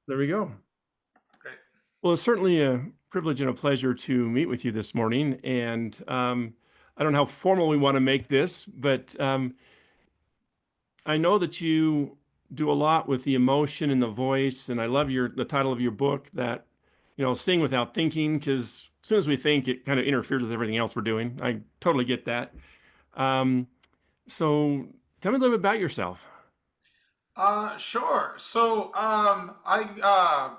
There we go. Great. Well, it's certainly a privilege and a pleasure to meet with you this morning. And I don't know how formal we want to make this, but I know that you do a lot with the emotion and the voice. And I love the title of your book that, sing without thinking, because as soon as we think, it kind of interferes with everything else we're doing. I totally get that. Um, so tell me a little bit about yourself. Sure. I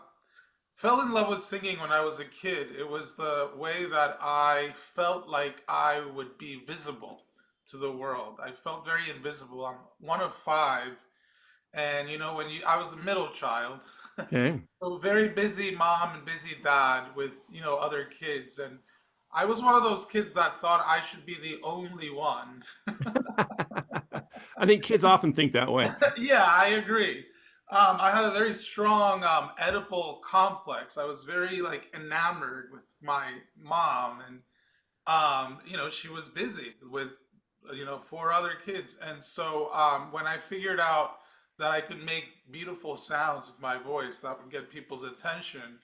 fell in love with singing when I was a kid. It was the way that I felt like I would be visible to the world. I felt very invisible. I'm one of five, and I was the middle child, Okay. so very busy mom and busy dad with other kids, and I was one of those kids that thought I should be the only one. I think kids often think that way. Yeah, I agree. I had a very strong Oedipal complex. I was very like enamored with my mom, and she was busy with four other kids, and so when I figured out that I could make beautiful sounds with my voice that would get people's attention,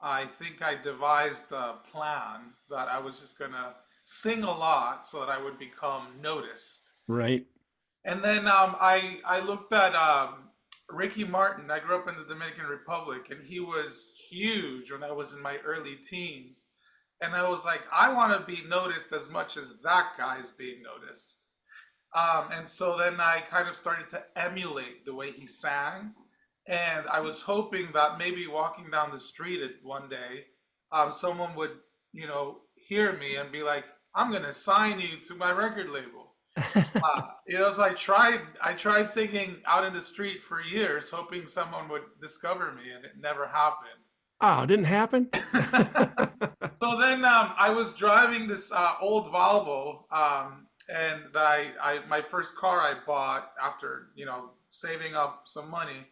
I think I devised a plan that I was just gonna sing a lot so that I would become noticed. Right. And then I looked at Ricky Martin. I grew up in the Dominican Republic, and he was huge when I was in my early teens. And I was like, I want to be noticed as much as that guy's being noticed. And so then I kind of started to emulate the way he sang. And I was hoping that maybe walking down the street at one day, someone would, hear me and be like, I'm going to sign you to my record label. So I tried singing out in the street for years, hoping someone would discover me, and it never happened. Oh, it didn't happen? So then I was driving this old Volvo, and that my first car I bought after saving up some money,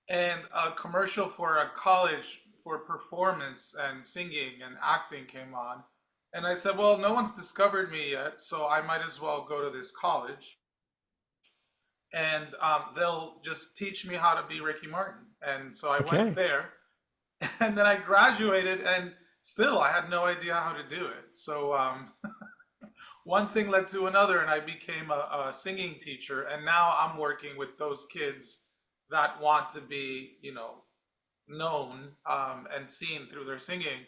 and a commercial for a college for performance and singing and acting came on, and I said, well, no one's discovered me yet, so I might as well go to this college, and they'll just teach me how to be Ricky Martin. And so I went Okay. there, and then I graduated, and still I had no idea how to do it. So one thing led to another, and I became a singing teacher, and now I'm working with those kids that want to be, known and seen through their singing.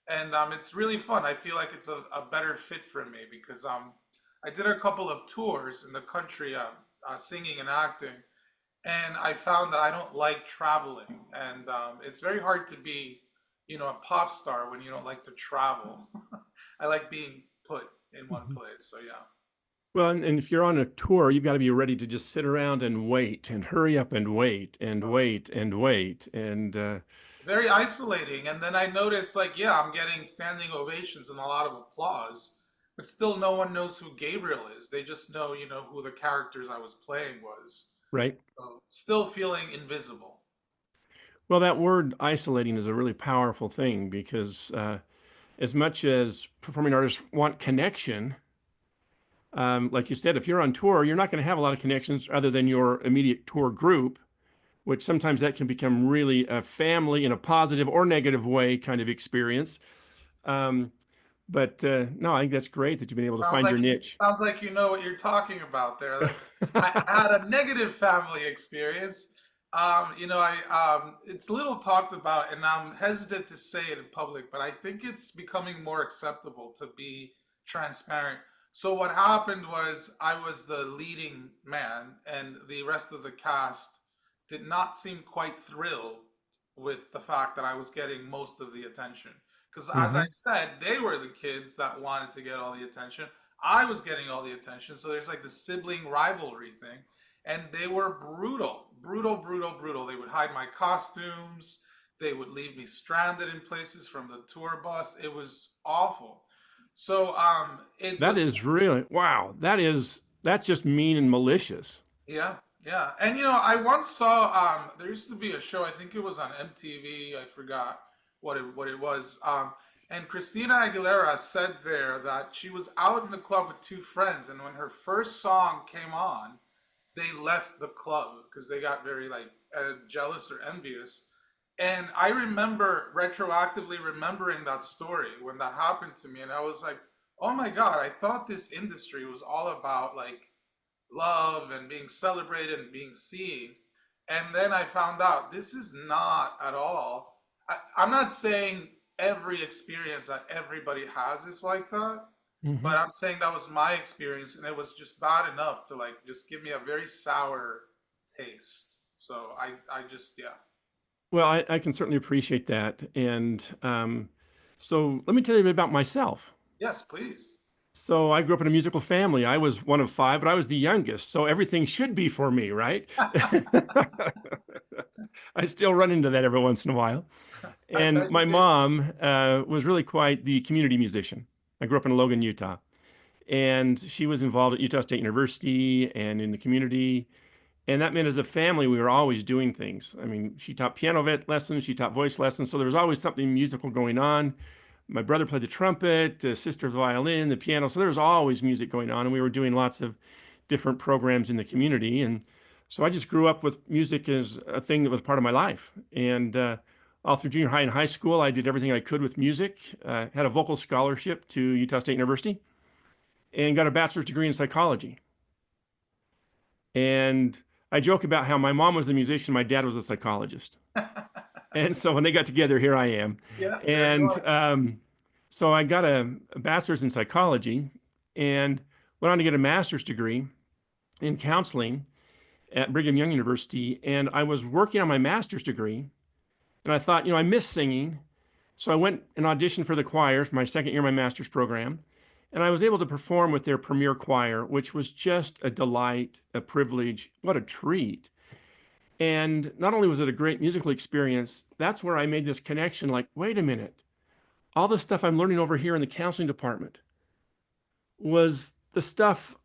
And it's really fun. I feel like it's a better fit for me because I did a couple of tours in the country singing and acting, and I found that I don't like traveling, and it's very hard to be, a pop star when you don't like to travel. I like being put in one Mhm. place. So yeah. Well, and if you're on a tour, you've got to be ready to just sit around and wait and hurry up and wait and wait and wait. And Very isolating. And then I noticed, like, yeah, I'm getting standing ovations and a lot of applause, but still no one knows who Gabriel is. They just know, who the characters I was playing was. right. So still feeling invisible. Well, that word isolating is a really powerful thing because as much as performing artists want connection, like you said, if you're on tour, you're not going to have a lot of connections other than your immediate tour group, which sometimes that can become really a family in a positive or negative way kind of experience. Um, but no, I think that's great that you've been able to Sounds find your like you niche. sounds like you know what you're talking about there. I had a negative family experience. It's little talked about, and I'm hesitant to say it in public, but I think it's becoming more acceptable to be transparent. So what happened was I was the leading man, and the rest of the cast did not seem quite thrilled with the fact that I was getting most of the attention. Because as I Hmm. said, they were the kids that wanted to get all the attention. I was getting all the attention. So there's like the sibling rivalry thing. And they were brutal, brutal, brutal, brutal. They would hide my costumes. They would leave me stranded in places from the tour bus. It was awful. So it That was, is really, wow. That's just mean and malicious. yeah, yeah. And I once saw there used to be a show, I think it was on MTV, I forgot what it was. And Christina Aguilera said there that she was out in the club with two friends, and when her first song came on, they left the club because they got very like jealous or envious. And I remember retroactively remembering that story when that happened to me, and I was like, "Oh my God! I thought this industry was all about like love and being celebrated and being seen." And then I found out this is not at all. I'm not saying every experience that everybody has is like that, but Hmm. I'm saying that was my experience, and it was just bad enough to like just give me a very sour taste. So I just, yeah. Well, I can certainly appreciate that. And so let me tell you a bit about myself. Yes, please. So I grew up in a musical family. I was one of five, but I was the youngest. So everything should be for me, right? I still run into that every once in a while. I And bet you my did. mom was really quite the community musician. I grew up in Logan, Utah, and she was involved at Utah State University and in the community. And that meant as a family, we were always doing things. I mean, she taught piano lessons, she taught voice lessons. So there was always something musical going on. My brother played the trumpet, the sister the violin, the piano. So there was always music going on. And we were doing lots of different programs in the community. And so I just grew up with music as a thing that was part of my life. And all through junior high and high school, I did everything I could with music. Had a vocal scholarship to Utah State University and got a bachelor's degree in psychology. And I joke about how my mom was the musician, my dad was a psychologist. And so when they got together, here I am. Yeah, there you And are. so I got a bachelor's in psychology and went on to get a master's degree in counseling at Brigham Young University. And I was working on my master's degree. And I thought, I miss singing. So I went and auditioned for the choir for my second year of my master's program. And I was able to perform with their premier choir, which was just a delight, a privilege. What a treat. And not only was it a great musical experience, that's where I made this connection like, wait a minute, all the stuff I'm learning over here in the counseling department was the stuff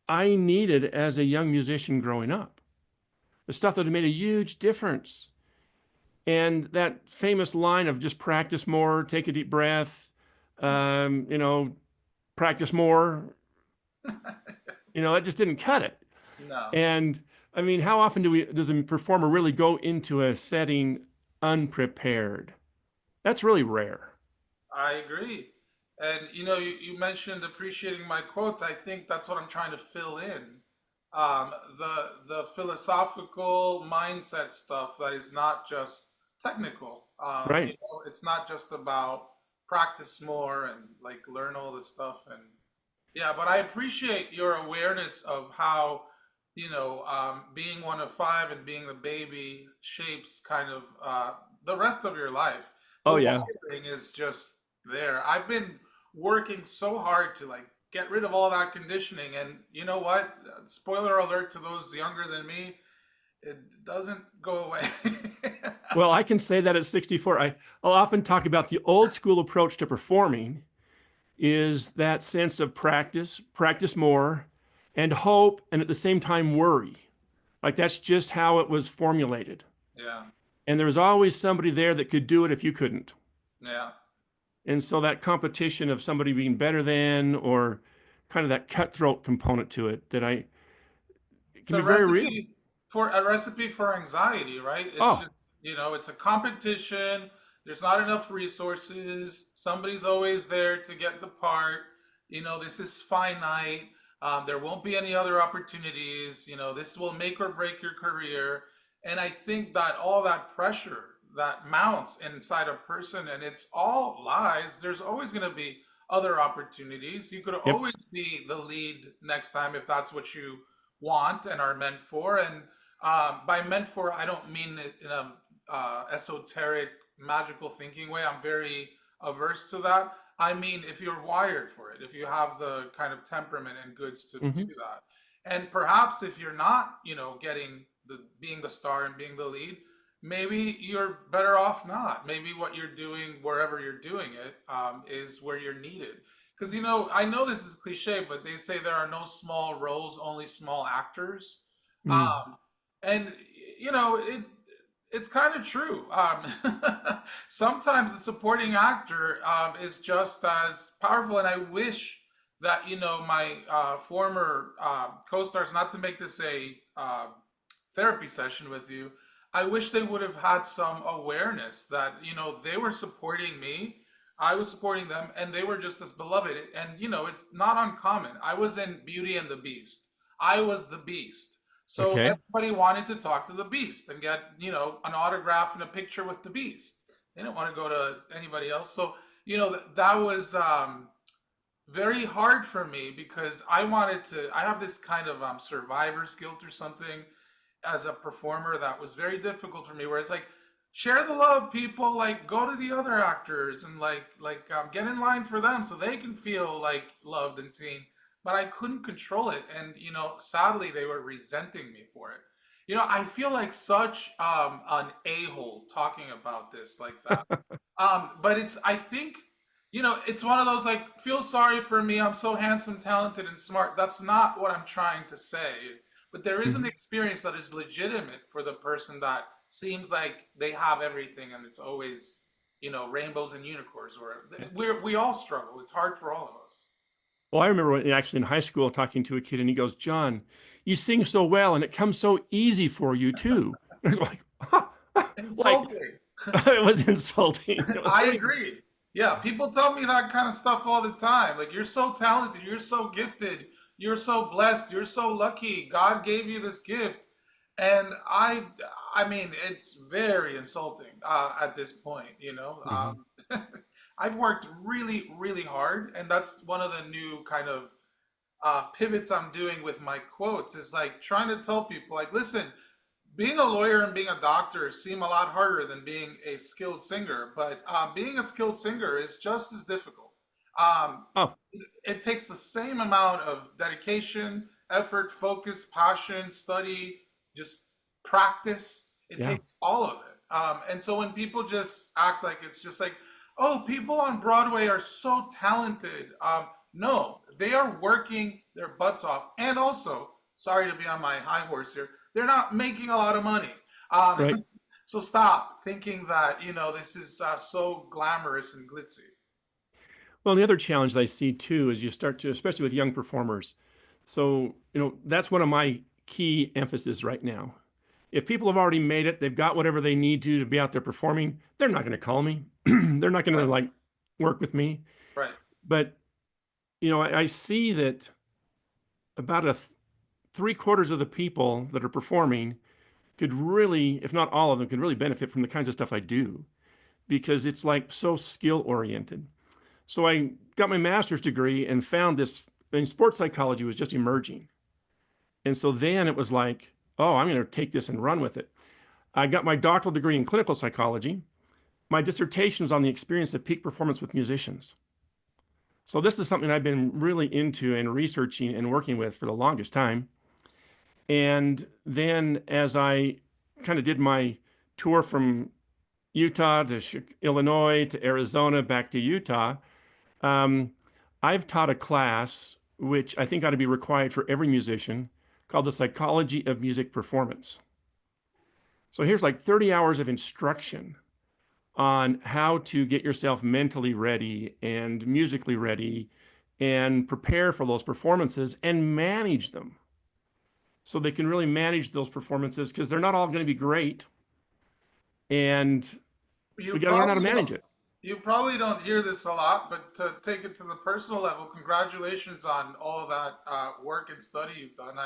I needed as a young musician growing up, the stuff that had made a huge difference. And that famous line of just practice more, take a deep breath, um, you know, practice more, that just didn't cut it. No, And I mean, how often does a performer really go into a setting unprepared? That's really rare. I agree. And you mentioned appreciating my quotes. I think that's what I'm trying to fill in. The philosophical mindset stuff that is not just technical. Right. It's not just about practice more and like learn all this stuff. And yeah, but I appreciate your awareness of how, being one of five and being the baby shapes kind of the rest of your life. The Oh yeah. wiring is just there. I've been working so hard to like get rid of all that conditioning, and you know what? Spoiler alert to those younger than me, it doesn't go away. Well, I can say that at 64. I'll often talk about the old school approach to performing is that sense of practice, practice more, and hope, and at the same time worry. Like that's just how it was formulated. Yeah, And there was always somebody there that could do it if you couldn't. yeah. And so that competition of somebody being better than, or kind of that cutthroat component to it, that it It's can be very real. a recipe for anxiety, right? It's Oh, just, it's a competition. There's not enough resources. Somebody's always there to get the part. This is finite. There won't be any other opportunities. This will make or break your career. And I think that all that pressure that mounts inside a person, and it's all lies, there's always going to be other opportunities. You could yep. always be the lead next time if that's what you want and are meant for. And by meant for, I don't mean it in a esoteric, magical thinking way. I'm very averse to that. I mean, if you're wired for it, if you have the kind of temperament and goods to do Hmm. that, and perhaps if you're not, getting the being the star and being the lead, maybe you're better off not. Maybe what you're doing, wherever you're doing it, is where you're needed. Because I know this is cliche, but they say there are no small roles, only small actors. Mm. Um, and it's kind of true. Sometimes the supporting actor is just as powerful, and I wish that my former co-stars, not to make this a therapy session with you, I wish they would have had some awareness that, they were supporting me, I was supporting them, and they were just as beloved. And, it's not uncommon. I was in Beauty and the Beast. I was the Beast. So Okay. everybody wanted to talk to the Beast and get, an autograph and a picture with the Beast. They didn't want to go to anybody else. So, that was very hard for me because I have this kind of survivor's guilt or something as a performer that was very difficult for me, where it's like, share the love, people, like go to the other actors and get in line for them so they can feel like loved and seen. But I couldn't control it, and sadly they were resenting me for it. I feel like such an a-hole talking about this like that. But I think, it's one of those like, feel sorry for me. I'm so handsome, talented, and smart. That's not what I'm trying to say. But there is an Mhm. experience that is legitimate for the person that seems like they have everything and it's always, rainbows and unicorns. Or Yeah. we all struggle. It's hard for all of us. Well, I remember actually in high school talking to a kid and he goes, John, you sing so well and it comes so easy for you too. And I was like, like Insulting. it was insulting. It was I really, agree. Yeah, people tell me that kind of stuff all the time. Like, you're so talented, you're so gifted, you're so blessed, you're so lucky. God gave you this gift. And I mean, it's very insulting at this point. Mhm. I've worked really, really hard, and that's one of the new kind of pivots I'm doing with my quotes is like trying to tell people, like, listen, being a lawyer and being a doctor seem a lot harder than being a skilled singer, but being a skilled singer is just as difficult. Oh, It takes the same amount of dedication, effort, focus, passion, study, just practice. It yeah, takes all of it. And so when people just act like it's just like, oh, people on Broadway are so talented. No, they are working their butts off. And also, sorry to be on my high horse here, they're not making a lot of money. Um, right. so stop thinking that, this is so glamorous and glitzy. Well, the other challenge that I see too is you start to, especially with young performers. So, that's one of my key emphasis right now. If people have already made it, they've got whatever they need to be out there performing, they're not going to call me. They're not going to Right, like work with me. right. But, I see that about three-quarters of the people that are performing could really, if not all of them, could really benefit from the kinds of stuff I do because it's like so skill oriented. So I got my master's degree and found this, and sports psychology was just emerging. And so then it was like, oh, I'm going to take this and run with it. I got my doctoral degree in clinical psychology. My dissertation was on the experience of peak performance with musicians. So this is something I've been really into and researching and working with for the longest time. And then as I kind of did my tour from Utah to Illinois to Arizona back to Utah, um, I've taught a class which I think ought to be required for every musician called the Psychology of Music Performance. So here's like 30 hours of instruction on how to get yourself mentally ready and musically ready and prepare for those performances and manage them so they can really manage those performances because they're not all going to be great and You we got to learn how to probably manage don't. it. You probably don't hear this a lot, but to take it to the personal level, congratulations on all that work and study you've done.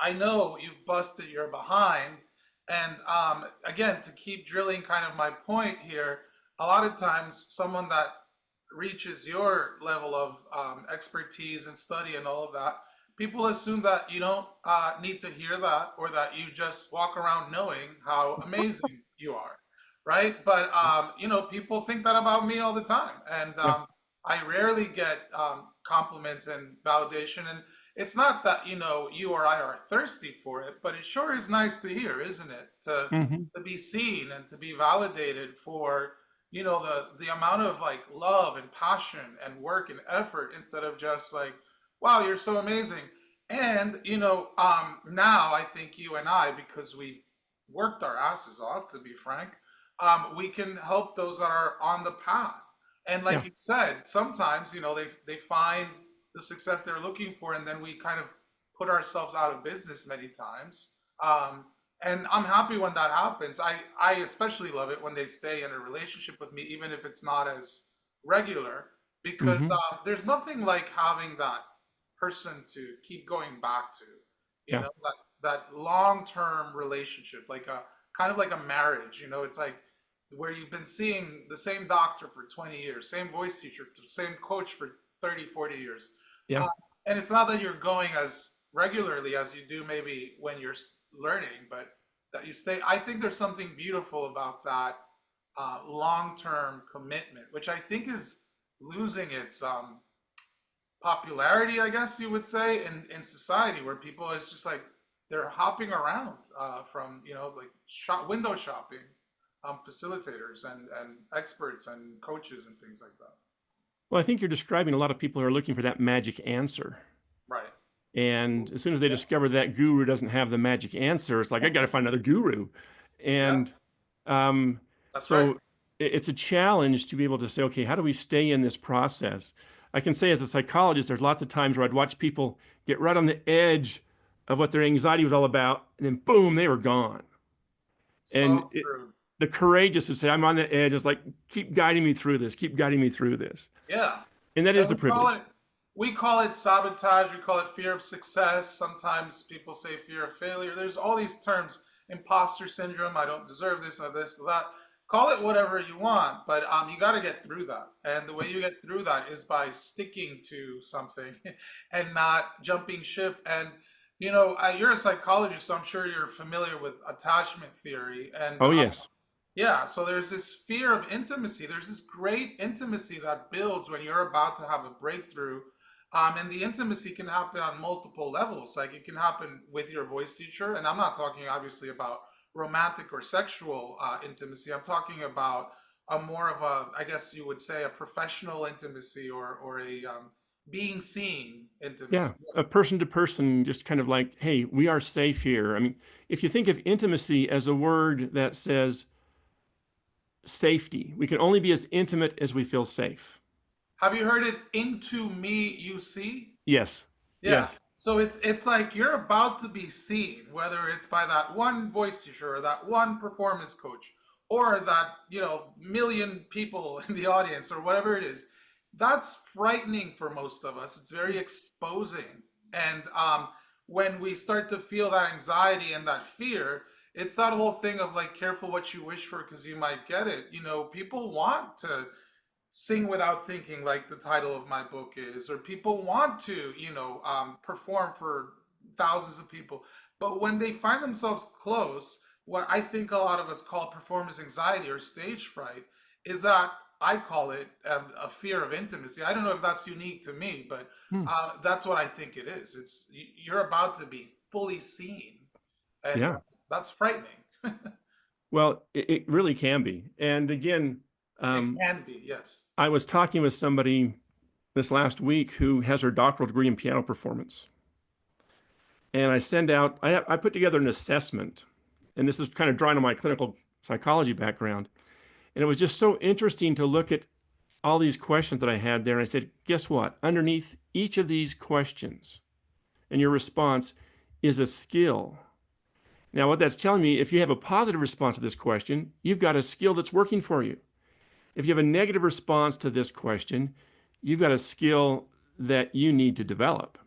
I know you've busted your behind, and again, to keep drilling kind of my point here, a lot of times someone that reaches your level of expertise and study and all of that, people assume that you don't need to hear that or that you just walk around knowing how amazing you are, right? But people think that about me all the time, and Yeah. I rarely get compliments and validation. And it's not that you or I are thirsty for it, but it sure is nice to hear, isn't it? To Hmm. be seen and to be validated for the amount of like love and passion and work and effort instead of just like, wow, you're so amazing. And now I think you and I, because we worked our asses off, to be frank, we can help those that are on the path. And like Yeah. you said, sometimes they find the success they're looking for, and then we kind of put ourselves out of business many times. And I'm happy when that happens. I especially love it when they stay in a relationship with me, even if it's not as regular, because Hmm. there's nothing like having that person to keep going back to, Yeah. that long-term relationship, like a kind of like a marriage, it's like where you've been seeing the same doctor for 20 years, same voice teacher, same coach for 30, 40 years. Yeah. Uh, and it's not that you're going as regularly as you do maybe when you're learning, but that you stay. I think there's something beautiful about that long-term commitment, which I think is losing its popularity, I guess you would say, in society, where people is just like they're hopping around from like window shopping, facilitators and experts and coaches and things like that. Well, I think you're describing a lot of people who are looking for that magic answer. Right. And as soon as they discover that guru doesn't have the magic answer, it's like, I got to find another guru. Yeah, And um, that's right. so it's a challenge to be able to say, okay, how do we stay in this process? I can say as a psychologist, there's lots of times where I'd watch people get right on the edge of what their anxiety was all about, and then boom, they were gone. And So true. the courageous to say, I'm on the edge, it's like, keep guiding me through this, keep guiding me through this. Yeah. And that is And the privilege. we call it sabotage, we call it fear of success. Sometimes people say fear of failure. There's all these terms, imposter syndrome, I don't deserve this or this or that. Call it whatever you want, but you got to get through that. And the way you get through that is by sticking to something and not jumping ship. And you're a psychologist, so I'm sure you're familiar with attachment theory. And Oh, yes. yeah, so there's this fear of intimacy. There's this great intimacy that builds when you're about to have a breakthrough. And the intimacy can happen on multiple levels. Like it can happen with your voice teacher. And I'm not talking obviously about romantic or sexual intimacy. I'm talking about a more of a, I guess you would say, a professional intimacy or a being seen Yeah, intimacy. a person to person, just kind of like, hey, we are safe here. I mean, if you think of intimacy as a word that says safety, we can only be as intimate as we feel safe. Have you heard it? Into me, you see. Yes, Yeah. yes. So it's like you're about to be seen, whether it's by that one voice teacher or that one performance coach or that, million people in the audience or whatever it is. That's frightening for most of us. It's very exposing. And when we start to feel that anxiety and that fear, it's that whole thing of like careful what you wish for because you might get it. People want to sing without thinking, like the title of my book is, or people want to perform for thousands of people, but when they find themselves close, what I think a lot of us call performance anxiety or stage fright is that I call it a fear of intimacy. I don't know if that's unique to me, but Hmm. that's what I think it is. You're about to be fully seen, and Yeah. that's frightening. Well, it really can be. And again, It um, can be, yes. I was talking with somebody this last week who has her doctoral degree in piano performance. And I put together an assessment, and this is kind of drawing on my clinical psychology background. And it was just so interesting to look at all these questions that I had there. And I said, guess what? Underneath each of these questions and your response is a skill. Now, what that's telling me, if you have a positive response to this question, you've got a skill that's working for you. If you have a negative response to this question, you've got a skill that you need to develop.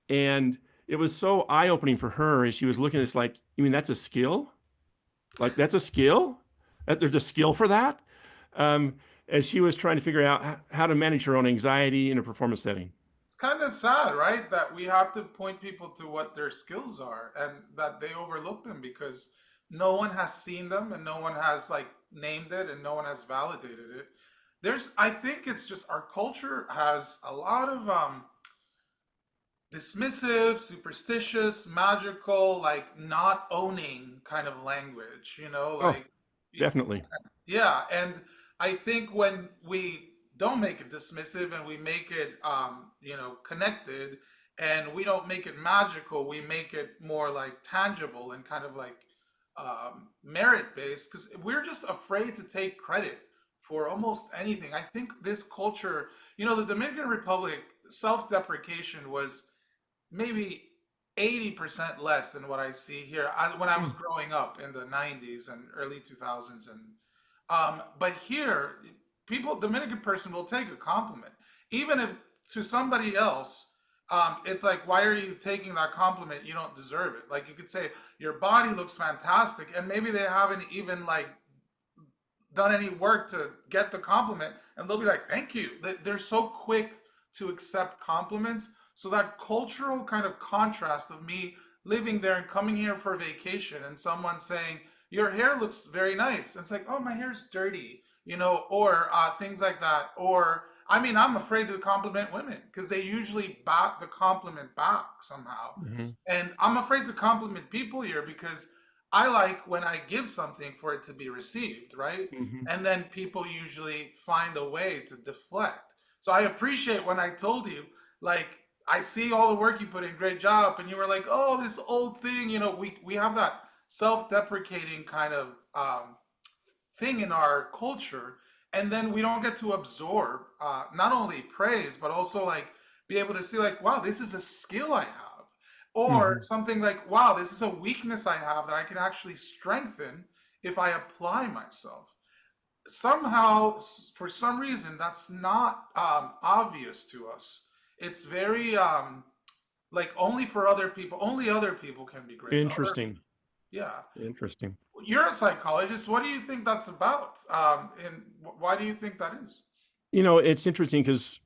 And it was so eye opening for her as she was looking at this, like, you mean that's a skill? Like, that's a skill? There's a skill for that? Um, as she was trying to figure out how to manage her own anxiety in a performance setting. It's kind of sad, right? That we have to point people to what their skills are and that they overlook them because no one has seen them and no one has like named it and no one has validated it. I think it's just our culture has a lot of dismissive, superstitious, magical, like not owning kind of language, Oh, like definitely. yeah, and I think when we don't make it dismissive and we make it, connected, and we don't make it magical, we make it more like tangible and kind of like merit based because we're just afraid to take credit for almost anything. I think this culture, the Dominican Republic, self deprecation was maybe 80% less than what I see here when I was growing up in the 90s and early 2000s. But here, people, Dominican person will take a compliment, even if to somebody else, it's like, why are you taking that compliment? You don't deserve it. Like you could say, your body looks fantastic, and maybe they haven't even like done any work to get the compliment, and they'll be like, thank you. They're so quick to accept compliments. So that cultural kind of contrast of me living there and coming here for vacation and someone saying, your hair looks very nice. And it's like, oh, my hair's dirty, or things like that. Or, I mean, I'm afraid to compliment women because they usually bat the compliment back somehow. Hmm. And I'm afraid to compliment people here because I like when I give something for it to be received, right? Hmm. And then people usually find a way to deflect. So I appreciate when I told you, like, I see all the work you put in, great job. And you were like, oh, this old thing, we have that self-deprecating kind of thing in our culture. And then we don't get to absorb not only praise, but also like be able to see like, wow, this is a skill I have. Or Hmm. something like, wow, this is a weakness I have that I can actually strengthen if I apply myself. Somehow, for some reason, that's not obvious to us. It's very like only for other people, only other people can be great. Interesting. Yeah. Interesting. You're a psychologist. What do you think that's about? And why do you think that is? It's interesting because,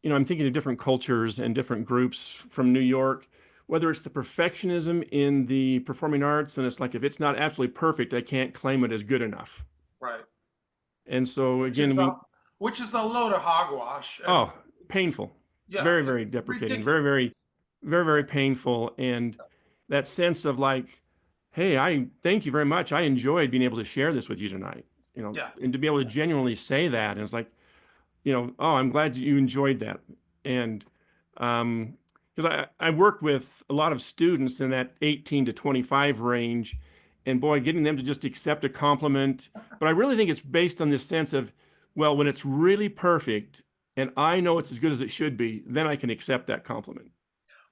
I'm thinking of different cultures and different groups from New York, whether it's the perfectionism in the performing arts, and it's like, if it's not absolutely perfect, I can't claim it as good enough. Right. And so Which is again, a which is a load of hogwash, and oh, painful, yeah, very, it's very deprecating, ridiculous. very, very, very, very painful. And that sense of like, hey, I thank you very much. I enjoyed being able to share this with you tonight, Yeah. and to be able to genuinely say that. And it's like, oh, I'm glad you enjoyed that. And because I work with a lot of students in that 18 to 25 range, and boy, getting them to just accept a compliment. But I really think it's based on this sense of, well, when it's really perfect and I know it's as good as it should be, then I can accept that compliment.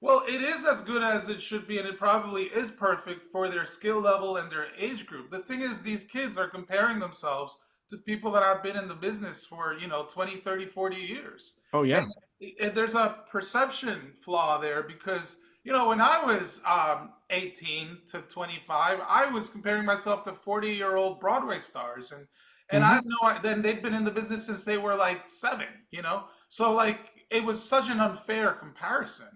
Well, it is as good as it should be, and it probably is perfect for their skill level and their age group. The thing is, these kids are comparing themselves to people that have been in the business for, 20, 30, 40 years. Oh, And yeah. there's a perception flaw there because, when I was 18 to 25, I was comparing myself to 40-year-old Broadway stars. And I Hmm. know then they've been in the business since they were like seven. So like it was such an unfair comparison.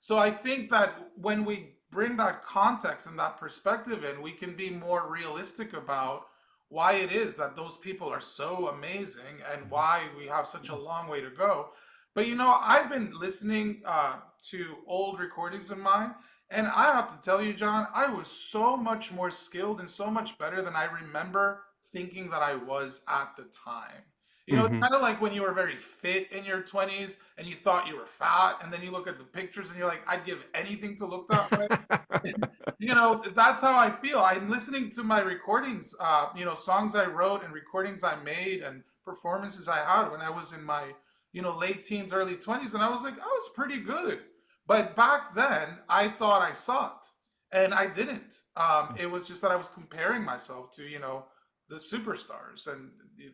So I think that when we bring that context and that perspective in, we can be more realistic about why it is that those people are so amazing and why we have such a long way to go. But I've been listening to old recordings of mine, and I have to tell you, John, I was so much more skilled and so much better than I remember thinking that I was at the time. It's Hmm. kind of like when you were very fit in your 20s and you thought you were fat, and then you look at the pictures and you're like, I'd give anything to look that way. That's how I feel. I'm listening to my recordings, songs I wrote and recordings I made and performances I had when I was in my, late teens, early 20s, and I was like, oh, it's pretty good. But back then, I thought I sucked, and I didn't. It was just that I was comparing myself to, the superstars, and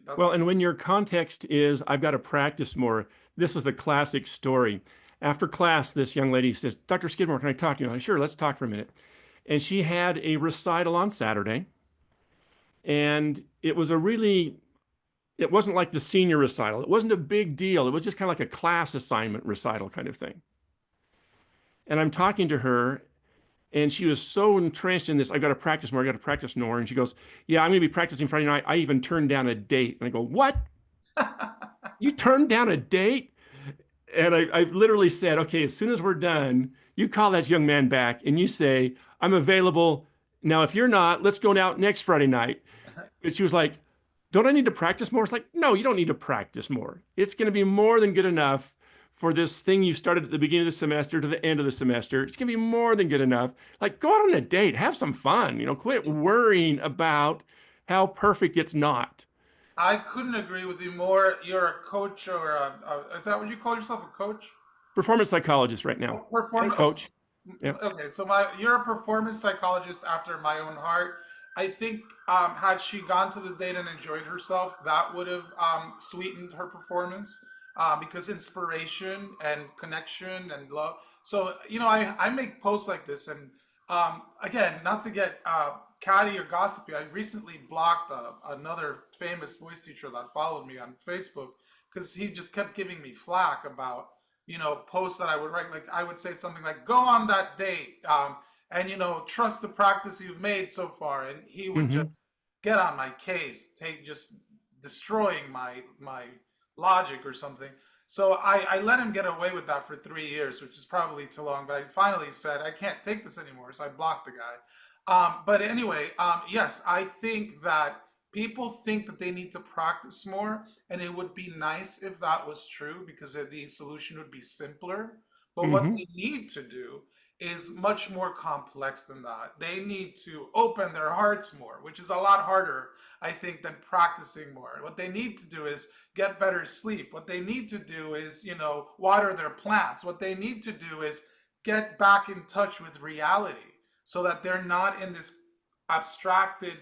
that's Well, and when your context is, I've got to practice more, this was a classic story. After class, this young lady says, Dr. Skidmore, can I talk to you? I'm like, sure, let's talk for a minute. And she had a recital on Saturday, and it wasn't like the senior recital. It wasn't a big deal. It was just kind of like a class assignment recital kind of thing. And I'm talking to her, and she was so entrenched in this, I've got to practice more, I got to practice more. And she goes, yeah, I'm going to be practicing Friday night. I even turned down a date. And I go, what? You turned down a date? And I literally said, okay, as soon as we're done, you call that young man back and you say, I'm available. Now, if you're not, let's go out next Friday night. And she was like, don't I need to practice more? It's like, no, you don't need to practice more. It's going to be more than good enough for this thing you started at the beginning of the semester to the end of the semester. It's going to be more than good enough. Like, go out on a date, have some fun, quit worrying about how perfect it's not. I couldn't agree with you more. You're a coach, or is that what you call yourself, a coach? Performance psychologist right now and Perform. coach. Yeah. Okay, so you're a performance psychologist after my own heart. I think had she gone to the date and enjoyed herself, that would have sweetened her performance because inspiration and connection and love. So I make posts like this, and again, not to get catty or gossipy, I recently blocked another famous voice teacher that followed me on Facebook because he just kept giving me flack about posts that I would write. Like I would say something like, "Go on that date," and trust the practice you've made so far. And he would Hmm. just get on my case, just destroying my logic or something. So I let him get away with that for 3 years, which is probably too long. But I finally said I can't take this anymore, so I blocked the guy. But anyway, yes, I think that people think that they need to practice more, and it would be nice if that was true because the solution would be simpler. But what Hmm. they need to do is much more complex than that. They need to open their hearts more, which is a lot harder, I think, than practicing more. What they need to do is get better sleep. What they need to do is, water their plants. What they need to do is get back in touch with reality so that they're not in this abstracted,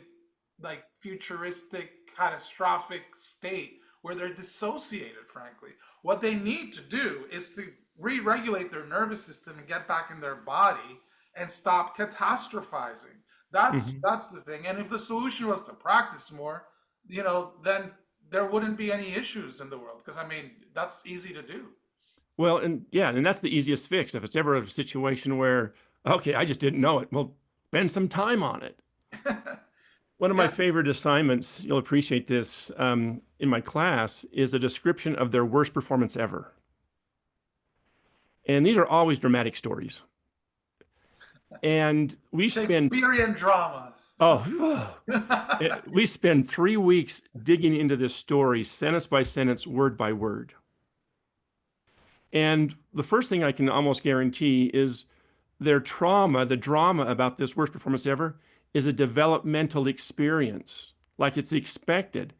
like futuristic, catastrophic state where they're dissociated, frankly. What they need to do is to re regulate their nervous system and get back in their body and stop catastrophizing. Hmm. That's the thing. And if the solution was to practice more, then there wouldn't be any issues in the world because I mean that's easy to do. Well, and yeah, and that's the easiest fix. If it's ever a situation where, okay, I just didn't know it, well, spend some time on it. One of my Yeah. favorite assignments, you'll appreciate this, in my class is a description of their worst performance ever. And these are always dramatic stories. And Shakespearean dramas. oh, we spend 3 weeks digging into this story, sentence by sentence, word by word. And the first thing I can almost guarantee is their trauma, the drama about this worst performance ever, is a developmental experience, like it's expected.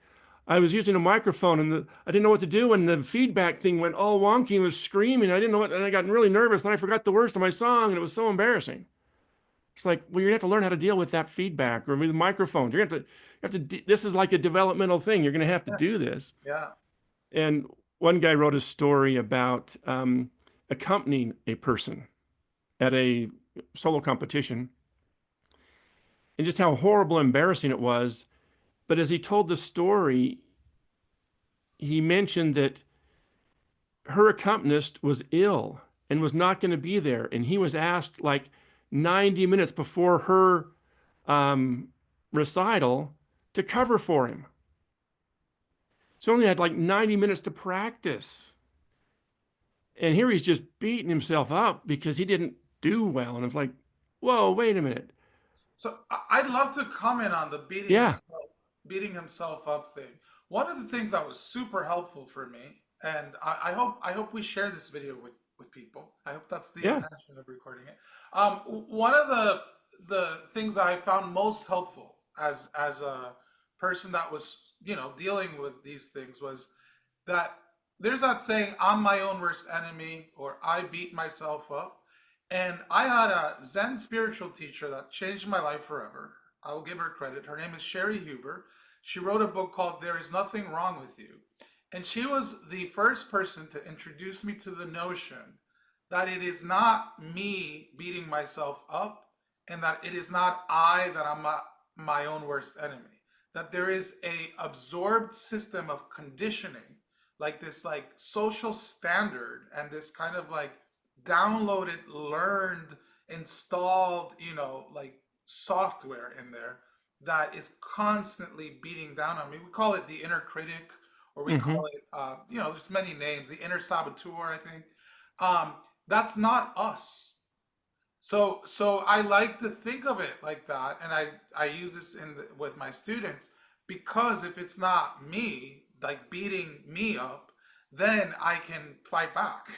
I was using a microphone and I didn't know what to do, and the feedback thing went all wonky and was screaming. I didn't know what, and I got really nervous. And I forgot the words to my song, and it was so embarrassing. It's like, well, you're gonna have to learn how to deal with that feedback or with microphones. This is like a developmental thing. You're gonna have to do this. Yeah. And one guy wrote a story about accompanying a person at a solo competition and just how horrible, embarrassing it was. But as he told the story, he mentioned that her accompanist was ill and was not going to be there. And he was asked like 90 minutes before her um, recital to cover for him. So he only had like 90 minutes to practice. And here he's just beating himself up because he didn't do well. And I'm like, whoa, wait a minute. So I'd love to comment on the Yeah, beating himself up thing. One of the things that was super helpful for me, and I hope we share this video with people. I hope that's the yeah. intention of recording it. One of the things that I found most helpful as a person that was dealing with these things was that there's that saying, "I'm my own worst enemy," or "I beat myself up." And I had a Zen spiritual teacher that changed my life forever. I'll give her credit. Her name is Sherry Huber. She wrote a book called There Is Nothing Wrong with You. And she was the first person to introduce me to the notion that it is not me beating myself up and that it is not I that I'm my own worst enemy. That there is a absorbed system of conditioning, like this like social standard and this kind of like downloaded, learned, installed, like software in there that is constantly beating down on me. We call it the inner critic, or we Hmm. call it, there's many names, the inner saboteur, I think. Um, that's not us. So I like to think of it like that, and I use this with my students because if it's not me like beating me up, then I can fight back.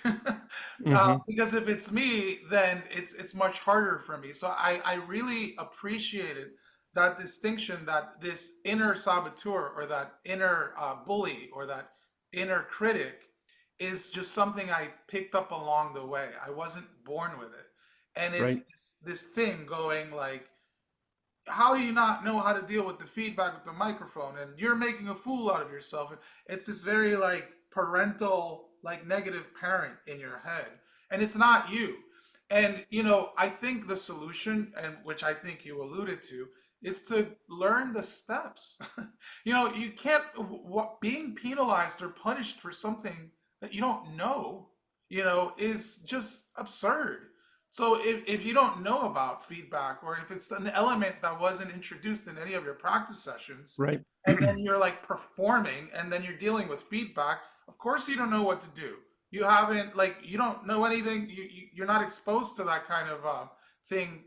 Hmm. Because if it's me, then it's much harder for me. So I really appreciated that distinction, that this inner saboteur or that inner bully or that inner critic is just something I picked up along the way. I wasn't born with it. And it's Right. this thing going like, how do you not know how to deal with the feedback with the microphone, and you're making a fool out of yourself? It's this very like parental, like negative parent in your head, and it's not you. And I think the solution, and which I think you alluded to, is to learn the steps. You can't, being penalized or punished for something that you don't know, is just absurd. So if you don't know about feedback, or if it's an element that wasn't introduced in any of your practice sessions, Right. and then you're like performing and then you're dealing with feedback, of course you don't know what to do. You haven't, like, you don't know anything. You're not exposed to that kind of thing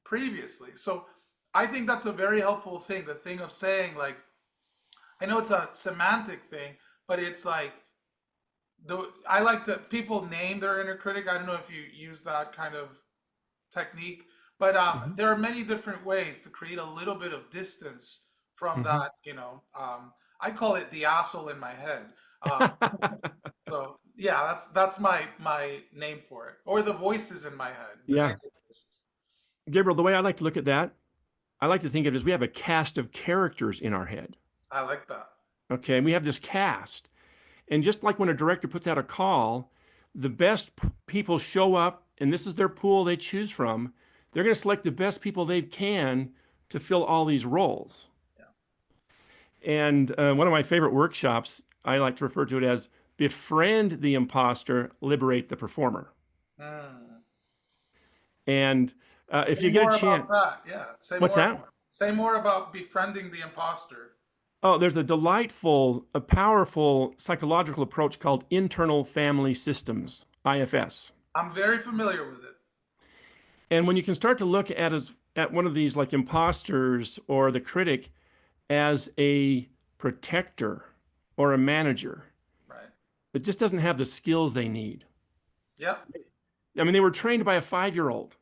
previously. So I think that's a very helpful thing. The thing of saying, like, I know it's a semantic thing, but it's like, I like that people name their inner critic. I don't know if you use that kind of technique, but Hmm. there are many different ways to create a little bit of distance from Hmm. that. I call it the asshole in my head. Um, so yeah, that's my name for it, or the voices in my head, the Yeah. negative voices. Gabriel, the way I like to look at that, I like to think of it as we have a cast of characters in our head. I like that. Okay. And we have this cast. And just like when a director puts out a call, the best people show up, and this is their pool they choose from. They're going to select the best people they can to fill all these roles. And one of my favorite workshops, I like to refer to it as befriend the imposter, liberate the performer. Mm. And if Say you get a more chance, about that. Yeah, what's that? say more about befriending the imposter. Oh, there's a delightful, a powerful psychological approach called internal family systems, IFS. I'm very familiar with it. And when you can start to look at one of these like imposters or the critic as a protector or a manager Right. that just doesn't have the skills they need. Yep. I mean, they were trained by a 5-year-old.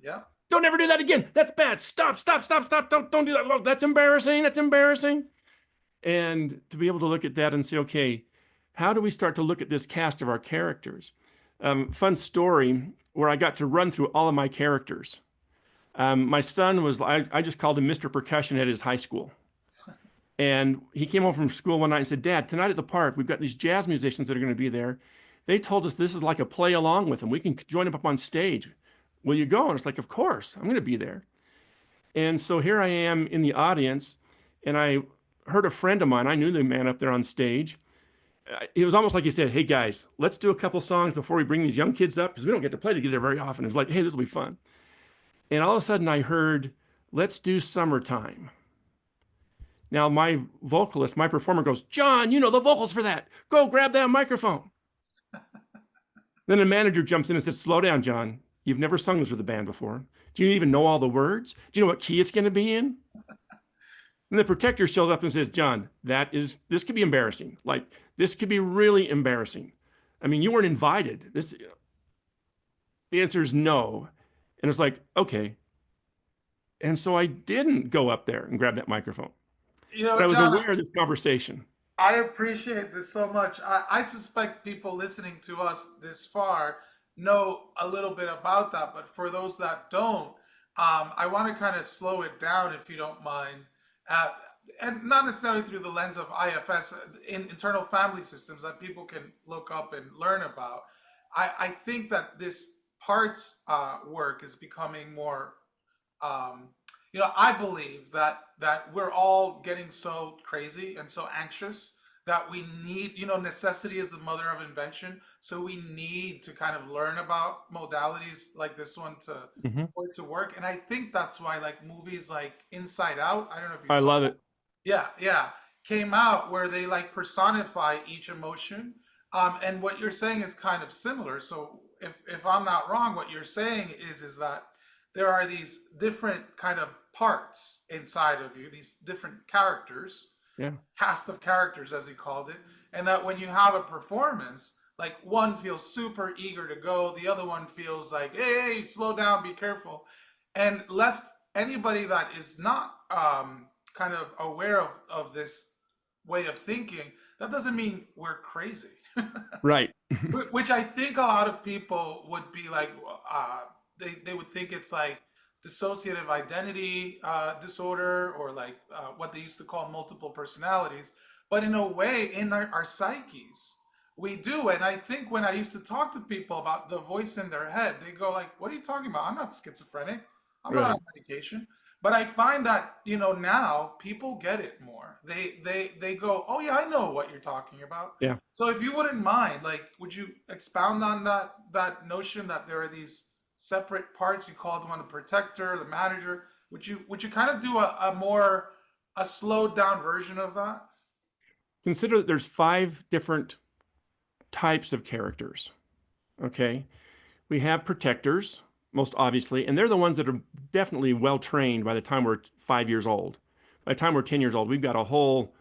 Yep. Don't ever do that again. That's bad. Stop, stop, stop, stop. Don't do that. Oh, that's embarrassing. That's embarrassing. And to be able to look at that and say, okay, how do we start to look at this cast of our characters? Fun story where I got to run through all of my characters. My son was, I just called him Mr. Percussion at his high school. And he came home from school one night and said, Dad, tonight at the park, we've got these jazz musicians that are going to be there. They told us this is like a play along with them. We can join them up on stage. Will you go? And it's like, of course, I'm going to be there. And so here I am in the audience, and I heard a friend of mine, I knew the man up there on stage. It was almost like he said, hey guys, let's do a couple songs before we bring these young kids up because we don't get to play together very often. It was like, hey, this will be fun. And all of a sudden I heard, let's do Summertime. Now, my vocalist, my performer goes, John, you know the vocals for that. Go grab that microphone. Then the manager jumps in and says, slow down, John. You've never sung this with a band before. Do you even know all the words? Do you know what key it's going to be in? And the protector shows up and says, John, this could be embarrassing. Like, this could be really embarrassing. I mean, you weren't invited. The answer is no. And it's like, okay. And so I didn't go up there and grab that microphone, but I was John, aware of this conversation. I appreciate this so much. I suspect people listening to us this far know a little bit about that, but for those that don't, I want to kind of slow it down, if you don't mind, uh, and not necessarily through the lens of IFS, in internal family systems that people can look up and learn about. I think that this parts work is becoming more, um, I believe that we're all getting so crazy and so anxious that we need, necessity is the mother of invention. So we need to kind of learn about modalities like this one Mm-hmm. for it to work. And I think that's why, like, movies like Inside Out, I don't know if you I saw love that. it. Yeah, yeah, came out where they like personify each emotion. And what you're saying is kind of similar. So if I'm not wrong, what you're saying is that there are these different kind of parts inside of you, these different characters, Yeah. cast of characters as he called it, and that when you have a performance, like, one feels super eager to go, the other one feels like, hey, slow down, be careful. And lest anybody that is not kind of aware of this way of thinking, that doesn't mean we're crazy. Right. Which I think a lot of people would be like, they would think it's like dissociative identity disorder, or like what they used to call multiple personalities. But in a way, in our psyches, we do. And I think when I used to talk to people about the voice in their head, they go like, "What are you talking about? I'm not schizophrenic. I'm not on Right. medication." But I find that, now people get it more. They go, "Oh yeah, I know what you're talking about." Yeah. So if you wouldn't mind, like, would you expound on that notion that there are these separate parts? You called one the protector, the manager. Would you kind of do a more a slowed down version of that? Consider that there's 5 different types of characters. Okay. We have protectors, most obviously, and they're the ones that are definitely well trained by the time we're 5 years old. By the time we're 10 years old, we've got a whole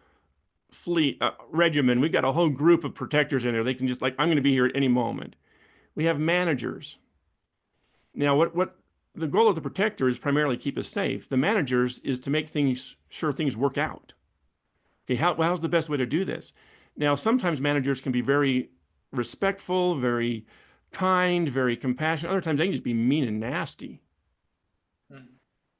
fleet, regimen. We've got a whole group of protectors in there. They can just like, I'm going to be here at any moment. We have managers. Now, what the goal of the protector is primarily keep us safe. The managers is to make things sure things work out. Okay, how's the best way to do this? Now, sometimes managers can be very respectful, very kind, very compassionate. Other times they can just be mean and nasty. Mhm.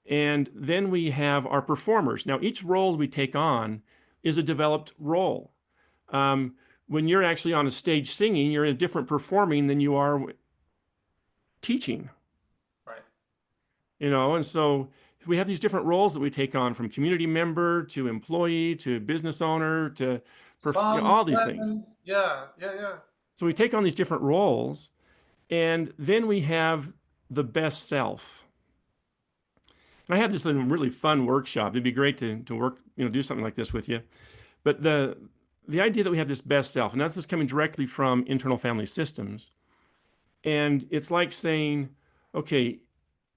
And then we have our performers. Now, each role we take on is a developed role. Um, when you're actually on a stage singing, you're in a different performing than you are teaching. Right. And so we have these different roles that we take on, from community member to employee to business owner to Son, all these things. friend. Yeah, yeah, yeah. So we take on these different roles, and then we have the best self. And I had this really fun workshop. It'd be great to work, do something like this with you. But the idea that we have this best self, and that's just coming directly from internal family systems. And it's like saying, okay,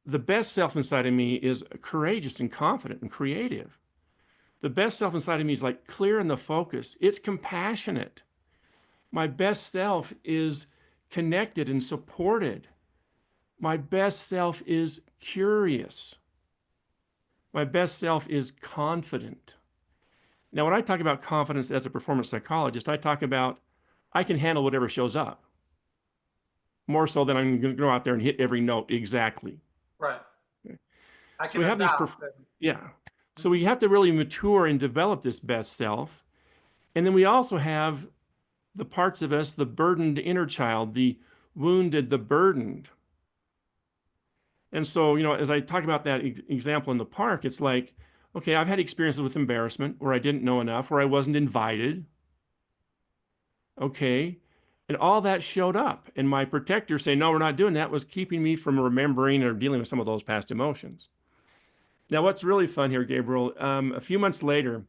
the best self inside of me is courageous and confident and creative. The best self inside of me is like clear in the focus. It's compassionate. My best self is connected and supported. My best self is curious. My best self is confident. Now, when I talk about confidence as a performance psychologist, I talk about I can handle whatever shows up, more so than I'm going to go out there and hit every note exactly. Right. I So can we have these, adapt. yeah. So we have to really mature and develop this best self. And then we also have the parts of us, the burdened inner child, the wounded, the burdened. And so, as I talk about that example in the park, it's like, okay, I've had experiences with embarrassment where I didn't know enough, where I wasn't invited. Okay. And all that showed up. And my protector saying, no, we're not doing that, was keeping me from remembering or dealing with some of those past emotions. Now, what's really fun here, Gabriel, a few months later,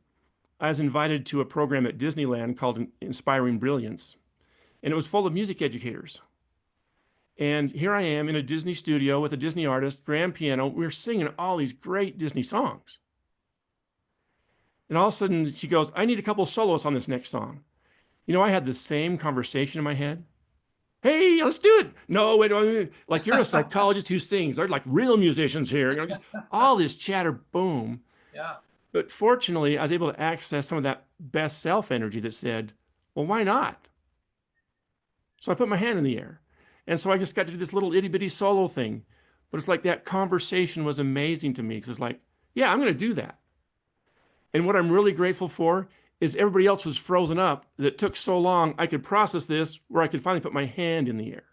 I was invited to a program at Disneyland called Inspiring Brilliance, and it was full of music educators. And here I am in a Disney studio with a Disney artist, grand piano. We're singing all these great Disney songs. And all of a sudden, she goes, I need a couple soloists on this next song. I had the same conversation in my head. Hey, let's do it. No, wait, like you're a psychologist who sings. They're like real musicians here. Just all this chatter, boom. Yeah. But fortunately, I was able to access some of that best self energy that said, well, why not? So I put my hand in the air. And so I just got to do this little itty bitty solo thing. But it's like that conversation was amazing to me because it's like, yeah, I'm going to do that. And what I'm really grateful for is everybody else was frozen up that it took so long I could process this where I could finally put my hand in the air.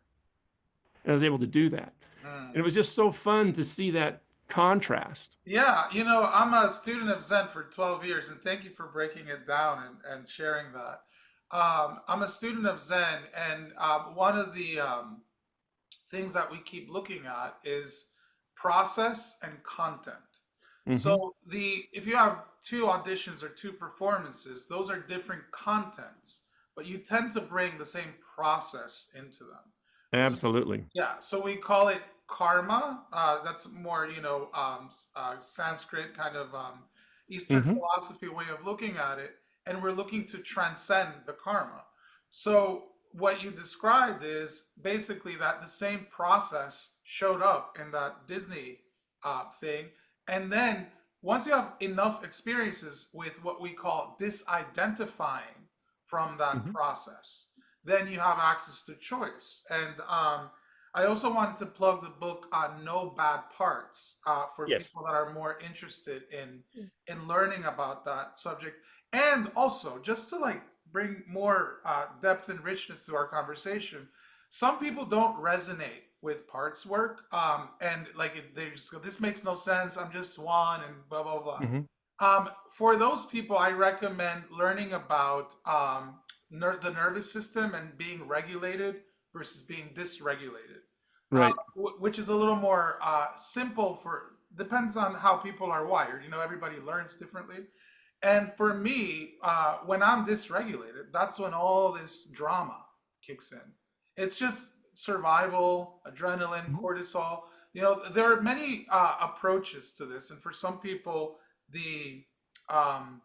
And I was able to do that. Mm. And it was just so fun to see that contrast. Yeah, I'm a student of Zen for 12 years, and thank you for breaking it down and sharing that. I'm a student of Zen, and one of the things that we keep looking at is process and content. Mm-hmm. So the if you have two auditions or two performances, those are different contents, but you tend to bring the same process into them. So Absolutely. yeah, so we call it karma. That's more, Sanskrit kind of Eastern Mm-hmm. philosophy way of looking at it, and we're looking to transcend the karma. So what you described is basically that the same process showed up in that Disney thing, and then once you have enough experiences with what we call disidentifying from that Hmm. process, then you have access to choice. And I also wanted to plug the book No Bad Parts for Yes. people that are more interested in learning about that subject. And also, just to like bring more depth and richness to our conversation, some people don't resonate with parts work, and like they just go, "This makes no sense. I'm just one," and blah blah blah. Hmm. For those people, I recommend learning about the nervous system and being regulated versus being dysregulated, Right. which is a little more simple for depends on how people are wired. You know, everybody learns differently. And for me, when I'm dysregulated, that's when all this drama kicks in. It's just survival, adrenaline, Mhm. cortisol. You know, there are many approaches to this, and for some people, the um,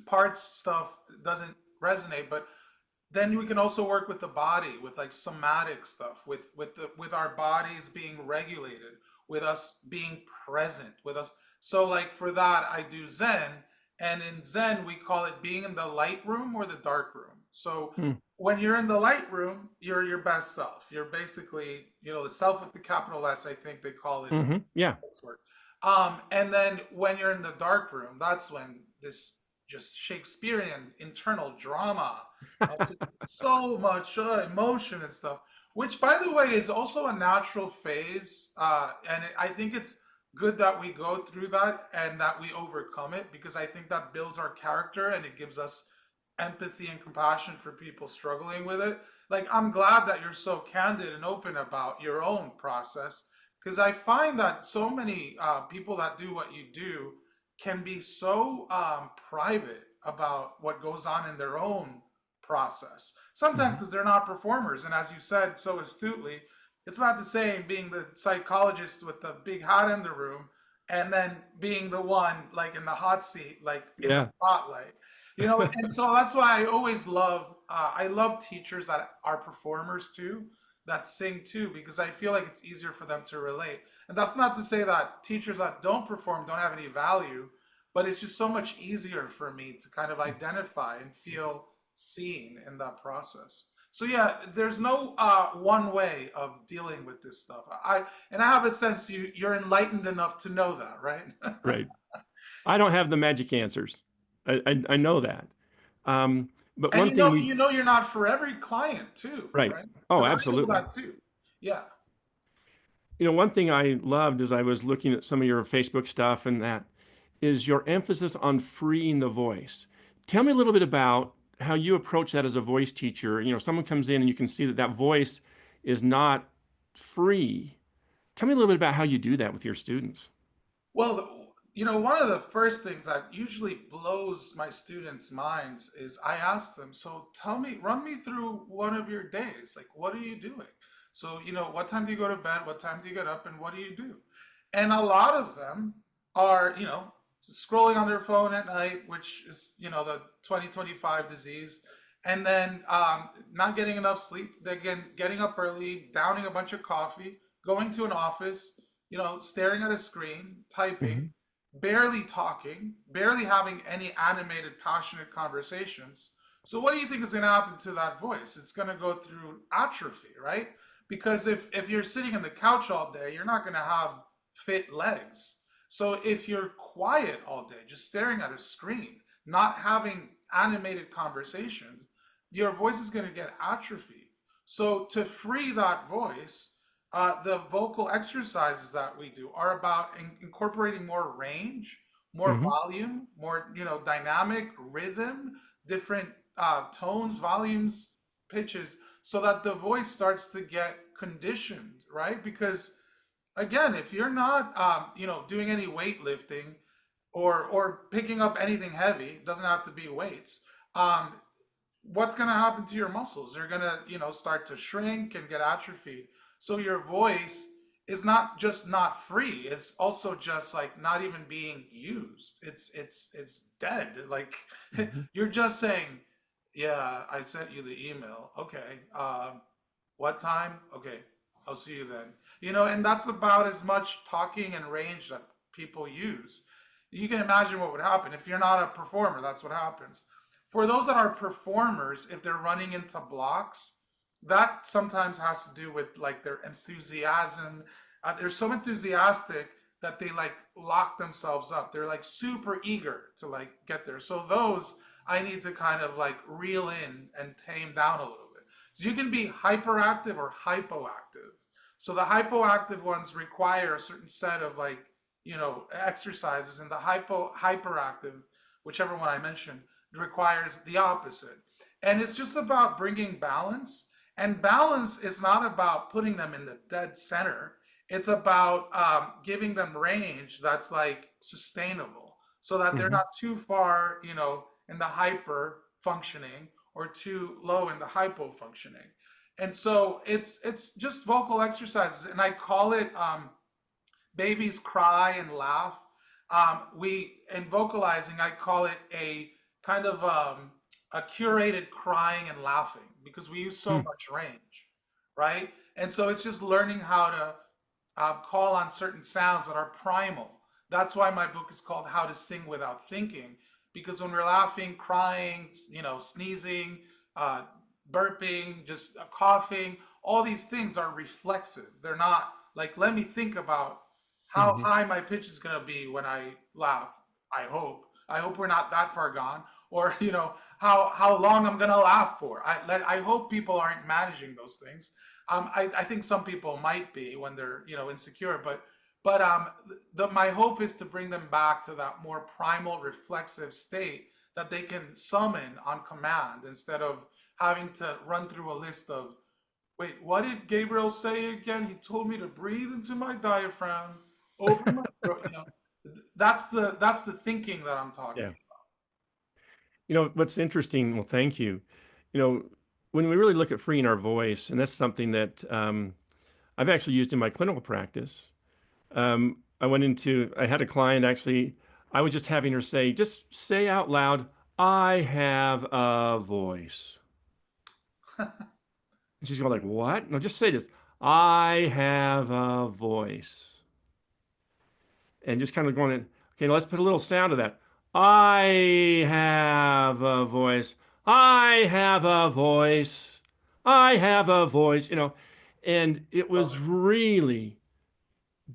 parts stuff doesn't resonate. But then we can also work with the body, with like somatic stuff, with our bodies being regulated, with us being present, with us. So like for that, I do Zen, and in Zen we call it being in the light room or the dark room. So when you're in the light room, you're your best self. You're basically, you know, the self with the capital S, I think they call it in Mm-hmm. Yeah. this work. And then when you're in the dark room, that's when this just Shakespearean internal drama, just so much emotion and stuff. Which, by the way, is also a natural phase, I think it's good that we go through that and that we overcome it because I think that builds our character and it gives us empathy and compassion for people struggling with it. Like, I'm glad that you're so candid and open about your own process because I find that so many people that do what you do can be so private about what goes on in their own process. Sometimes Hmm. because they're not performers, and as you said so astutely, it's not the same being the psychologist with the big hat in the room and then being the one like in the hot seat, like in the Yeah. spotlight. You know, and so that's why I always love. I love teachers that are performers too, that sing too, because I feel like it's easier for them to relate. And that's not to say that teachers that don't perform don't have any value, but it's just so much easier for me to kind of identify and feel seen in that process. So yeah, there's no one way of dealing with this stuff. I have a sense you're enlightened enough to know that, right? Right. I don't have the magic answers. I know that. But And one thing we, you know you're not for every client too, right. right? Oh, Because I know absolutely. that too. Yeah. One thing I loved as I was looking at some of your Facebook stuff and that is your emphasis on freeing the voice. Tell me a little bit about how you approach that as a voice teacher. Someone comes in and you can see that that voice is not free. Tell me a little bit about how you do that with your students. Well, you know, one of the first things that usually blows my students' minds is I ask them, so tell me, run me through one of your days. Like, what are you doing? So, you know, what time do you go to bed? What time do you get up? And what do you do? And a lot of them are, you know, scrolling on their phone at night, which is, you know, the 2025 disease. And then not getting enough sleep. Again, getting up early, downing a bunch of coffee, going to an office, you know, staring at a screen, typing, Hmm. barely talking, barely having any animated, passionate conversations. So what do you think is going to happen to that voice? It's going to go through atrophy, right? Because if you're sitting on the couch all day, you're not going to have fit legs. So if you're quiet all day, just staring at a screen, not having animated conversations, your voice is going to get atrophied. So to free that voice, the vocal exercises that we do are about incorporating more range, more Hmm. volume, more, you know, dynamic rhythm, different tones, volumes, pitches, so that the voice starts to get conditioned, right? Because again, if you're not you know, doing any weightlifting or picking up anything heavy, it doesn't have to be weights. Um, what's going to happen to your muscles? They're going to, you know, start to shrink and get atrophied. So your voice is not just not free, it's also just like not even being used. It's dead. Like Hmm. you're just saying, yeah, I sent you the email. Okay. What time? Okay. I'll see you then. You know, and that's about as much talking and range that people use. You can imagine what would happen. If you're not a performer, that's what happens. For those that are performers, if they're running into blocks, that sometimes has to do with like their enthusiasm. They're so enthusiastic that they like lock themselves up. They're like super eager to like get there. So those I need to kind of like reel in and tame down a little bit. So you can be hyperactive or hypoactive. So the hypoactive ones require a certain set of like, exercises, and the hyperactive, whichever one I mentioned, requires the opposite. And it's just about bringing balance. And balance is not about putting them in the dead center. It's about giving them range that's like sustainable, so that they're Hmm. not too far, in the hyper functioning or too low in the hypo functioning. And so it's just vocal exercises, and I call it babies cry and laugh. We in vocalizing, I call it a kind of a curated crying and laughing, because we use so much range, right? And so it's just learning how to call on certain sounds that are primal. That's why my book is called How to Sing Without Thinking, because when we're laughing, crying, sneezing, uh, burping, just coughing, all these things are reflexive. They're not like, let me think about how Hmm. high my pitch is going to be when I laugh. I hope. I hope we're not that far gone. Or, how long I'm going to laugh for. I hope people aren't managing those things. I think some people might be when they're, insecure, but my hope is to bring them back to that more primal reflexive state that they can summon on command, instead of having to run through a list of, wait, what did Gabriel say again? He told me to breathe into my diaphragm, open my throat. That's the thinking that I'm talking. Yeah. What's interesting, well, thank you. You know, when we really look at freeing our voice, and that's something that I've actually used in my clinical practice. I had a client actually, I was just having her just say out loud, I have a voice. And she's going like, what? No, just say this. I have a voice. And just kind of going, okay, let's put a little sound to that. I have a voice. I have a voice. I have a voice, and it Love was it. really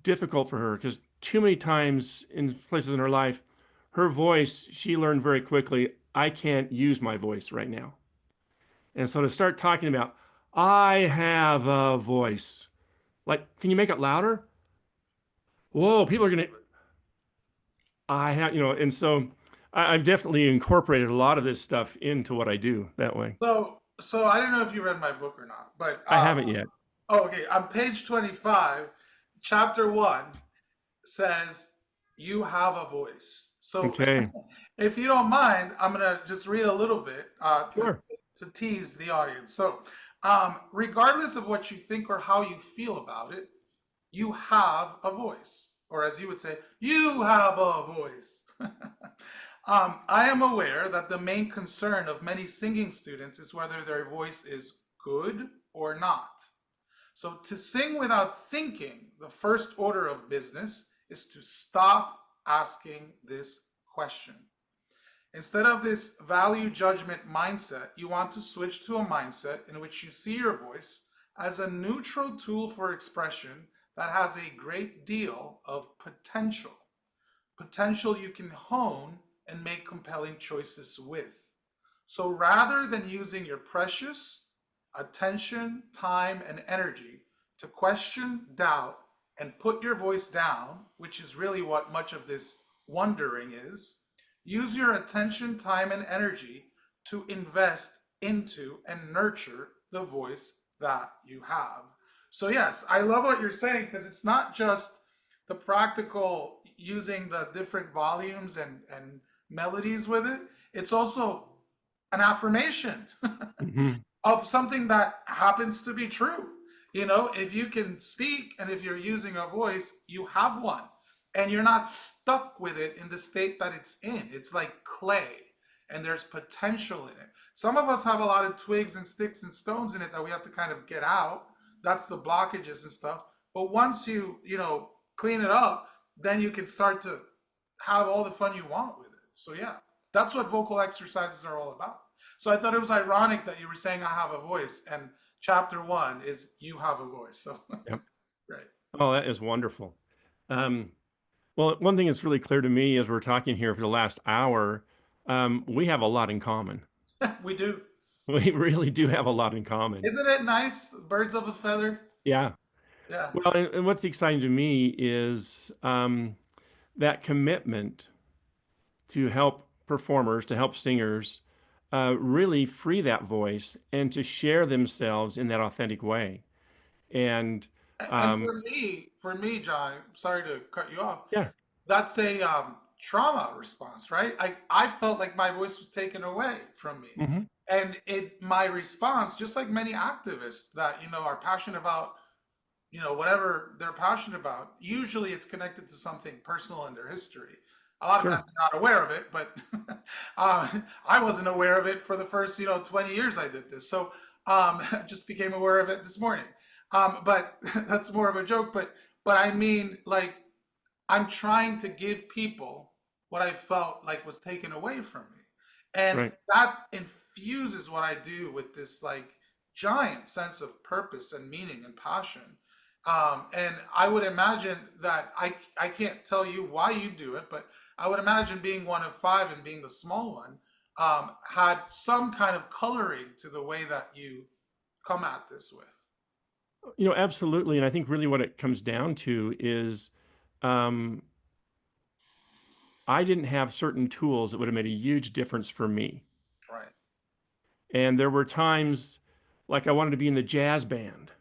difficult for her because too many times in places in her life, her voice, she learned very quickly, I can't use my voice right now. And so to start talking about, I have a voice, like, can you make it louder? Whoa, people are going to, I have, and so I've definitely incorporated a lot of this stuff into what I do that way. So I don't know if you read my book or not, but I haven't yet. oh, okay, on page 25, chapter 1 says you have a voice. So Okay, if you don't mind, I'm gonna just read a little bit sure. to tease the audience. So, regardless of what you think or how you feel about it, you have a voice, or as you would say, you have a voice. I am aware that the main concern of many singing students is whether their voice is good or not. So, to sing without thinking, the first order of business is to stop asking this question. Instead of this value judgment mindset, you want to switch to a mindset in which you see your voice as a neutral tool for expression that has a great deal of potential. Potential you can hone and make compelling choices with. So rather than using your precious attention, time, and energy to question, doubt, and put your voice down, which is really what much of this wondering is, use your attention, time, and energy to invest into and nurture the voice that you have. So, yes, I love what you're saying, because it's not just the practical using the different volumes and melodies with it, it's also an affirmation Hmm. of something that happens to be true. If you can speak and if you're using a voice, you have one. And you're not stuck with it in the state that it's in. It's like clay, and there's potential in it. Some of us have a lot of twigs and sticks and stones in it that we have to kind of get out. That's the blockages and stuff. But once you clean it up, then you can start to have all the fun you want with it. So yeah, that's what vocal exercises are all about. So I thought it was ironic that you were saying I have a voice, and chapter one is you have a voice. So Yep. right, Oh, that is wonderful. Um, well, one thing that's really clear to me as we're talking here for the last hour, we have a lot in common. we do. We really do have a lot in common. Isn't it nice? Birds of a feather. Yeah. Yeah. Well, and what's exciting to me is that commitment to help performers, to help singers really free that voice and to share themselves in that authentic way. And And um, for me, John, sorry to cut you off. yeah, That's a trauma response, right? I felt like my voice was taken away from me. hmm, And my response, just like many activists that, are passionate about, whatever they're passionate about, usually it's connected to something personal in their history. A lot of sure, times they're not aware of it, but I wasn't aware of it for the first, 20 years I did this. So I just became aware of it this morning. But that's more of a joke. But I mean, like, I'm trying to give people what I felt like was taken away from me. And right. that infuses what I do with this like giant sense of purpose and meaning and passion. And I would imagine that I can't tell you why you do it, but I would imagine being one of five and being the small one had some kind of coloring to the way that you come at this with. Absolutely. And I think really what it comes down to is um, I didn't have certain tools that would have made a huge difference for me. Right. And there were times like I wanted to be in the jazz band.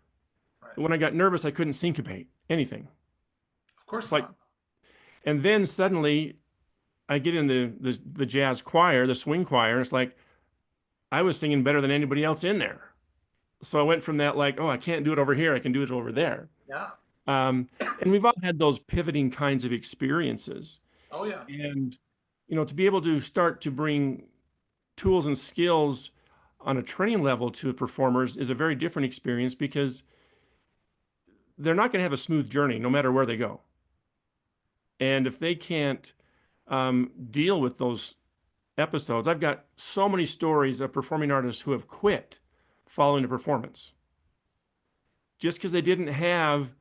Right. When I got nervous, I couldn't syncopate anything. Of course It's like, not. and then suddenly I get in the jazz choir, the swing choir, and it's like I was singing better than anybody else in there. So I went from that like, oh, I can't do it over here, I can do it over there. Yeah. Um, and we've all had those pivoting kinds of experiences. Oh yeah. And to be able to start to bring tools and skills on a training level to performers is a very different experience because they're not going to have a smooth journey no matter where they go. And if they can't deal with those episodes, I've got so many stories of performing artists who have quit following a performance just because they didn't have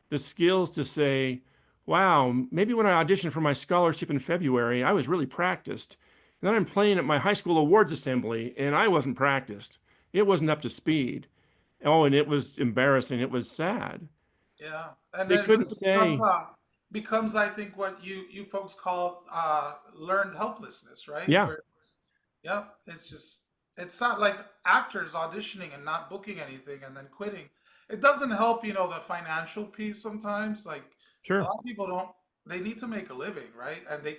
the skills to say, wow, maybe when I auditioned for my scholarship in February, I was really practiced. And then I'm playing at my high school awards assembly and I wasn't practiced. It wasn't up to speed. Oh, and it was embarrassing. It was sad. Yeah, and They then couldn't it becomes say, I think what you folks call learned helplessness, right? yeah, Where yeah, it's not like actors auditioning and not booking anything and then quitting. It doesn't help, the financial piece sometimes. Like a sure. lot of people don't they need to make a living, right? And they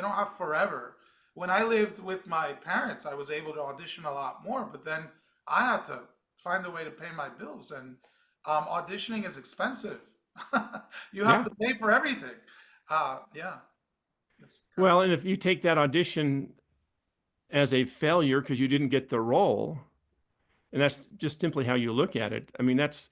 don't have forever. When I lived with my parents, I was able to audition a lot more, but then I had to find a way to pay my bills and auditioning is expensive. You have Yeah. to pay for everything. Yeah, it's kind of Well, and if you take that audition as a failure because you didn't get the role, and that's just simply how you look at it, I mean, that's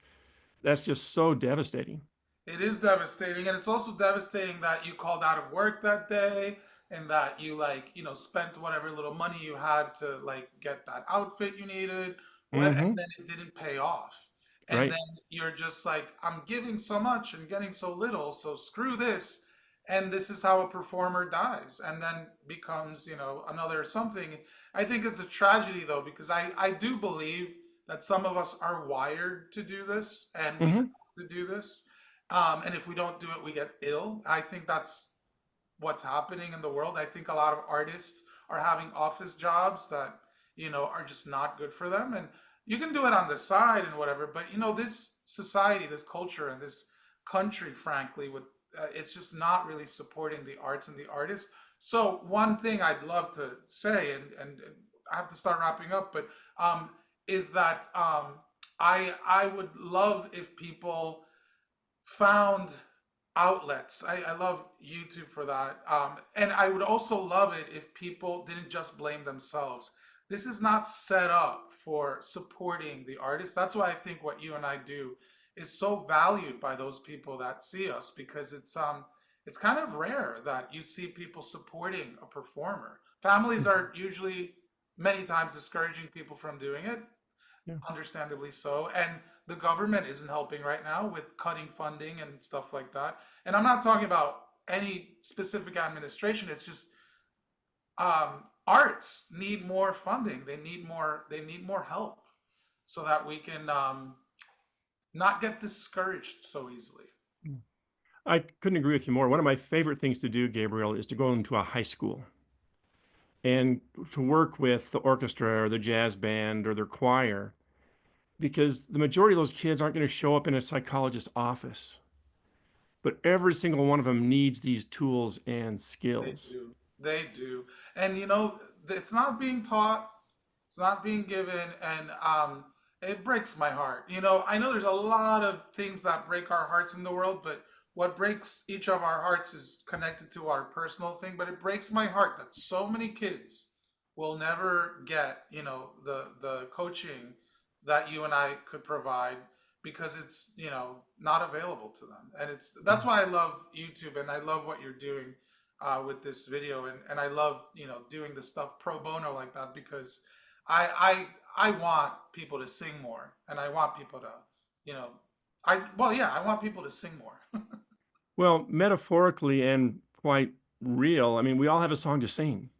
just so devastating. it is devastating, and it's also devastating that you called out of work that day, and that you like spent whatever little money you had to like get that outfit you needed, and Hmm. then it didn't pay off, and Right. then you're just like, I'm giving so much and getting so little, so screw this, and this is how a performer dies, and then becomes another something. I think it's a tragedy though because I do believe that some of us are wired to do this, and we have Hmm. to do this. And if we don't do it, we get ill. I think that's what's happening in the world. I think a lot of artists are having office jobs that, are just not good for them. And you can do it on the side and whatever, but this society, this culture, and this country, frankly, with it's just not really supporting the arts and the artists. So one thing I'd love to say, and I have to start wrapping up, but is that I would love if people found outlets. I love YouTube for that. And I would also love it if people didn't just blame themselves. This is not set up for supporting the artist. That's why I think what you and I do is so valued by those people that see us because it's kind of rare that you see people supporting a performer. Families are usually many times discouraging people from doing it, Yeah. understandably so. And the government isn't helping right now with cutting funding and stuff like that. And I'm not talking about any specific administration. It's just arts need more funding. They need more. They need more help so that we can not get discouraged so easily. I couldn't agree with you more. One of my favorite things to do, Gabriel, is to go into a high school and to work with the orchestra or the jazz band or their choir, because the majority of those kids aren't going to show up in a psychologist's office, but every single one of them needs these tools and They skills. do. They do. And it's not being taught, it's not being given, and it breaks my heart. I know there's a lot of things that break our hearts in the world, but what breaks each of our hearts is connected to our personal thing. But it breaks my heart that so many kids will never get, the coaching that you and I could provide because it's, not available to them. And that's why I love YouTube and I love what you're doing with this video, and I love doing the stuff pro bono like that because I want people to sing more, and I want people to you know I want people to sing more. Well, metaphorically and quite real, I mean, we all have a song to sing.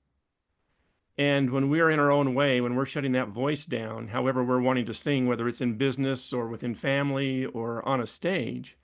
And when we're in our own way, when we're shutting that voice down, however we're wanting to sing, whether it's in business or within family or on a stage,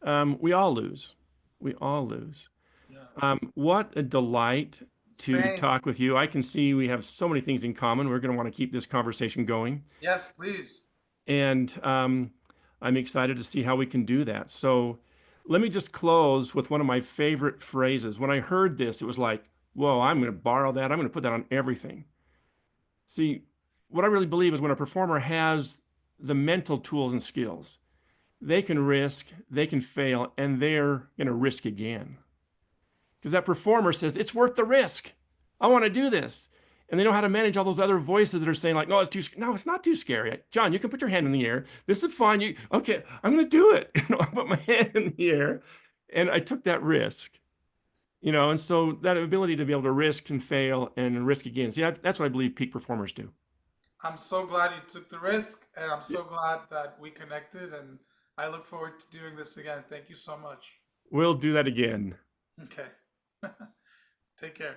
we all lose. We all lose. Yeah. What a delight to Same. talk with you. I can see we have so many things in common. We're going to want to keep this conversation going. Yes, please. And I'm excited to see how we can do that. So let me just close with one of my favorite phrases. When I heard this, it was like, whoa, I'm going to borrow that. I'm going to put that on everything. See, what I really believe is when a performer has the mental tools and skills, they can risk, they can fail, and they're going to risk again. Because that performer says, it's worth the risk. I want to do this. And they know how to manage all those other voices that are saying, like, no, no, it's not too scary. John, you can put your hand in the air. This is fine. Okay, I'm going to do it. I put my hand in the air and I took that risk. And so that ability to be able to risk and fail and risk again. See, that's what I believe peak performers do. I'm so glad you took the risk, and I'm so glad that we connected, and I look forward to doing this again. Thank you so much. We'll do that again. Okay. Take care.